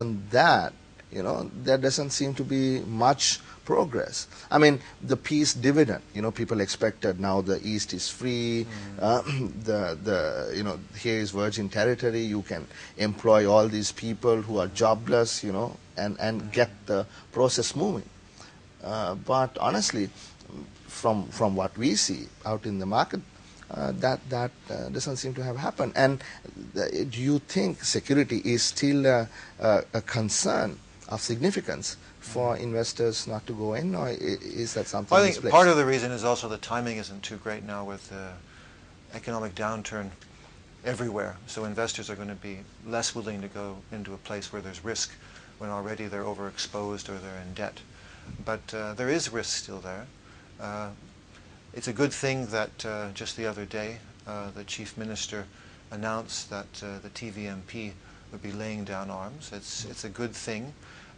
on that, there doesn't seem to be much progress. I mean, the peace dividend, people expected now the East is free, here is virgin territory, you can employ all these people who are jobless, and get the process moving. But honestly, from what we see out in the market, that doesn't seem to have happened. And do you think security is still a concern of significance for investors not to go in, or is that something Well, I think misplaced? part of the reason is also the timing isn't too great now with the economic downturn everywhere. So investors are going to be less willing to go into a place where there's risk when already they're overexposed or they're in debt. But there is risk still there. It's a good thing that just the other day the Chief Minister announced that the TVMP would be laying down arms. It's a good thing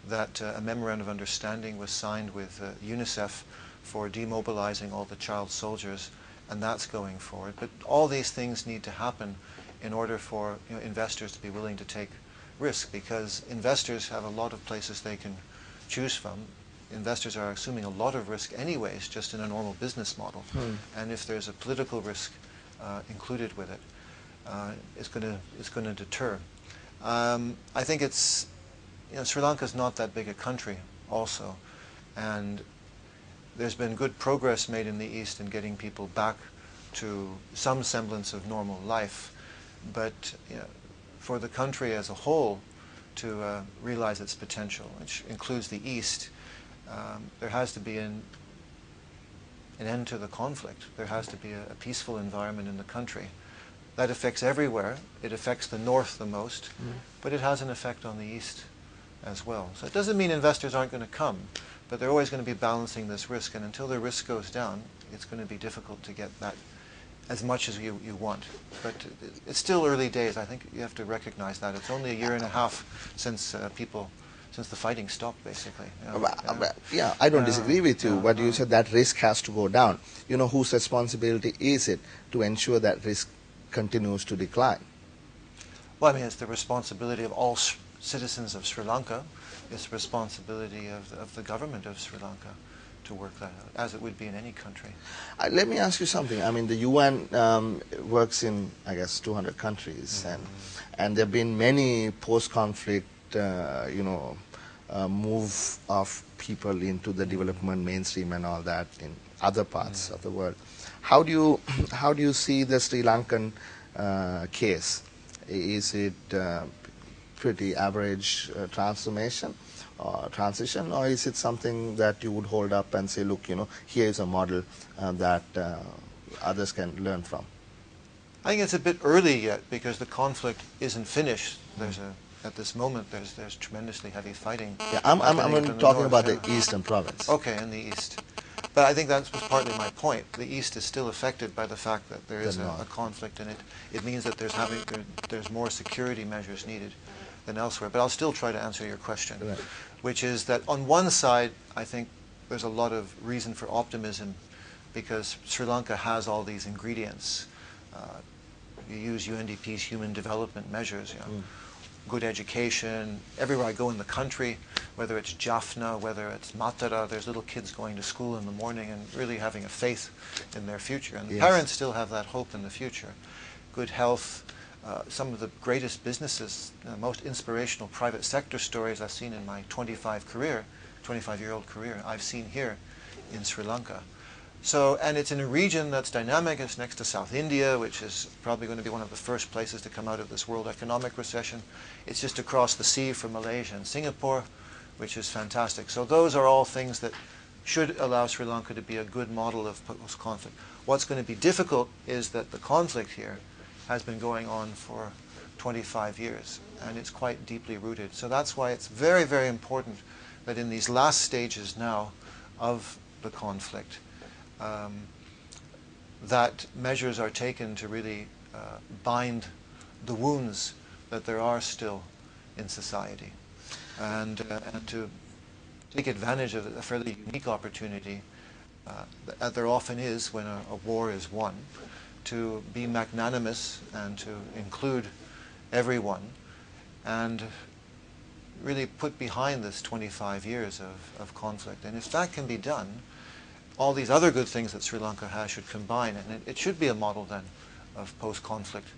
that a memorandum of understanding was signed with UNICEF for demobilizing all the child soldiers, and that's going forward. But all these things need to happen in order for investors to be willing to take risk, because investors have a lot of places they can choose from. Investors are assuming a lot of risk anyways, just in a normal business model. And if there's a political risk included with it, it's going to deter. I think it's, Sri Lanka's not that big a country also, and there's been good progress made in the East in getting people back to some semblance of normal life, but for the country as a whole to realize its potential, which includes the East, there has to be an end to the conflict. There has to be a peaceful environment in the country. That affects everywhere. It affects the North the most, but it has an effect on the East as well. So it doesn't mean investors aren't going to come, but they're always going to be balancing this risk, and until the risk goes down, it's going to be difficult to get that as much as you want. But it's still early days. I think you have to recognize that. It's only a year and a half since since the fighting stopped, basically. Yeah, I don't disagree with you, but you said that risk has to go down. Whose responsibility is it to ensure that risk continues to decline? Well, I mean, it's the responsibility of all citizens of Sri Lanka. It's the responsibility of the government of Sri Lanka to work that out, as it would be in any country. Let me ask you something. I mean, the UN works in, I guess, 200 countries, and there have been many post-conflict, move of people into the development mainstream and all that in other parts of the world. How do you see the Sri Lankan case? Is it pretty average transformation or transition, or is it something that you would hold up and say, look, here is a model that others can learn from? I think it's a bit early yet, because the conflict isn't finished. At this moment, there's tremendously heavy fighting. Yeah, I'm talking about the Eastern Province. Okay, in the East. But I think that was partly my point. The East is still affected by the fact that there is a conflict in it. It means that there's more security measures needed than elsewhere. But I'll still try to answer your question, which is that on one side, I think there's a lot of reason for optimism, because Sri Lanka has all these ingredients. You use UNDP's human development measures, good education. Everywhere I go in the country, whether it's Jaffna, whether it's Matara, there's little kids going to school in the morning and really having a faith in their future. And the parents still have that hope in the future. Good health, some of the greatest businesses, most inspirational private sector stories I've seen in my 25-year-old career, I've seen here in Sri Lanka. So, and it's in a region that's dynamic. It's next to South India, which is probably going to be one of the first places to come out of this world economic recession. It's just across the sea from Malaysia and Singapore, which is fantastic. So those are all things that should allow Sri Lanka to be a good model of post-conflict. What's going to be difficult is that the conflict here has been going on for 25 years, and it's quite deeply rooted. So that's why it's very, very important that in these last stages now of the conflict, that measures are taken to really bind the wounds that there are still in society, and to take advantage of a fairly unique opportunity that there often is when a war is won, to be magnanimous and to include everyone, and really put behind this 25 years of conflict. And if that can be done, all these other good things that Sri Lanka has should combine, and it should be a model then of post-conflict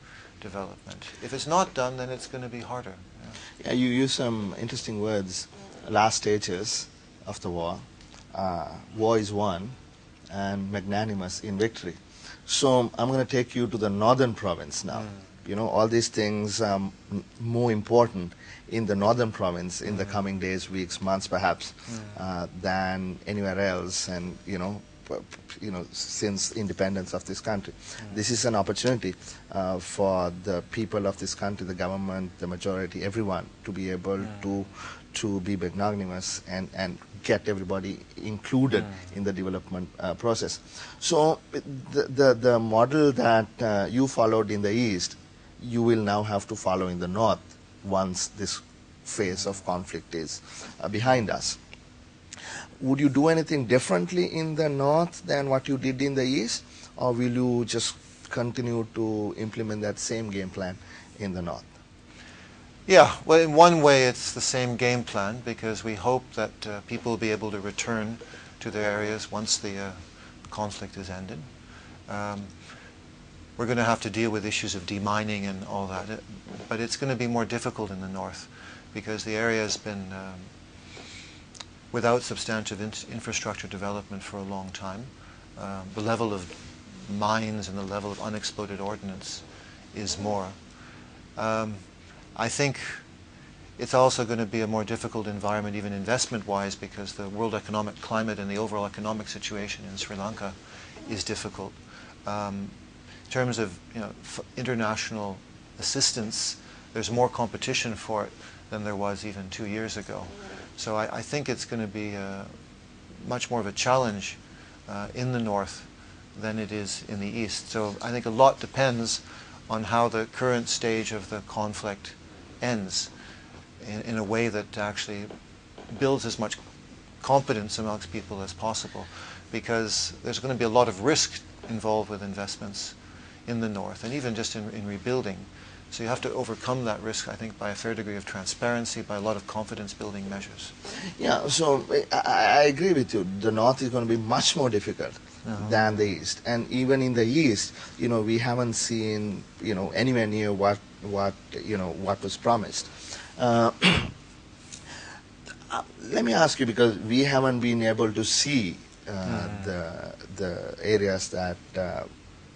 development. If it's not done, then it's going to be harder. Yeah, you use some interesting words. Last stages of the war. War is won and magnanimous in victory. So I'm going to take you to the northern province now. You know, all these things are more important in the northern province in the coming days, weeks, months perhaps, than anywhere else. And, since independence of this country. This is an opportunity for the people of this country, the government, the majority, everyone, to be able to be magnanimous and get everybody included in the development process. So the model that you followed in the East, you will now have to follow in the North once this phase of conflict is behind us. Would you do anything differently in the North than what you did in the East, or will you just continue to implement that same game plan in the North? Yeah, well, in one way it's the same game plan, because we hope that people will be able to return to their areas once the conflict is ended. We're going to have to deal with issues of demining and all that, but it's going to be more difficult in the North, because the area has been without substantive infrastructure development for a long time. The level of mines and the level of unexploded ordnance is more. I think it's also going to be a more difficult environment, even investment-wise, because the world economic climate and the overall economic situation in Sri Lanka is difficult. In terms of international assistance, there's more competition for it than there was even 2 years ago. So I think it's going to be much more of a challenge in the North than it is in the East. So I think a lot depends on how the current stage of the conflict ends in a way that actually builds as much confidence amongst people as possible, because there's going to be a lot of risk involved with investments in the North, and even just in rebuilding. So you have to overcome that risk, I think, by a fair degree of transparency, by a lot of confidence-building measures. Yeah, so I agree with you. The North is going to be much more difficult than the East. And even in the East, we haven't seen, anywhere near what was promised. Let me ask you, because we haven't been able to see the areas that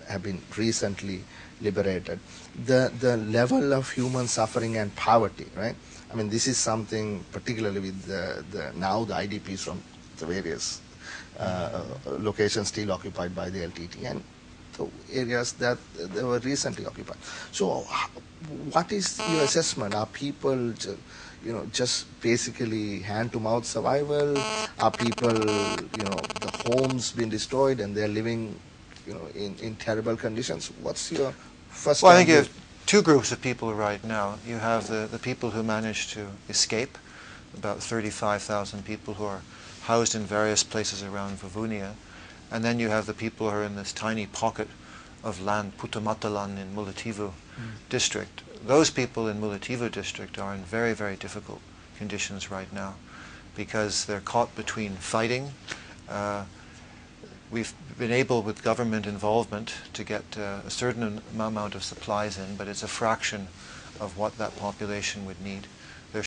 have been recently liberated, the level of human suffering and poverty, right? I mean, this is something, particularly with the IDPs from the various locations still occupied by the LTT and the areas that they were recently occupied. So what is your assessment? Are people just basically hand-to-mouth survival? Are people, the homes been destroyed and they're living in terrible conditions? What's your first? Well, I think you have two groups of people right now. You have the people who managed to escape, about 35,000 people who are housed in various places around Vuvunia. And then you have the people who are in this tiny pocket of land, Putamatalan in Mullaitivu district. Those people in Mullaitivu district are in very, very difficult conditions right now, because they're caught between fighting. We've been able, with government involvement, to get a certain amount of supplies in, but it's a fraction of what that population would need.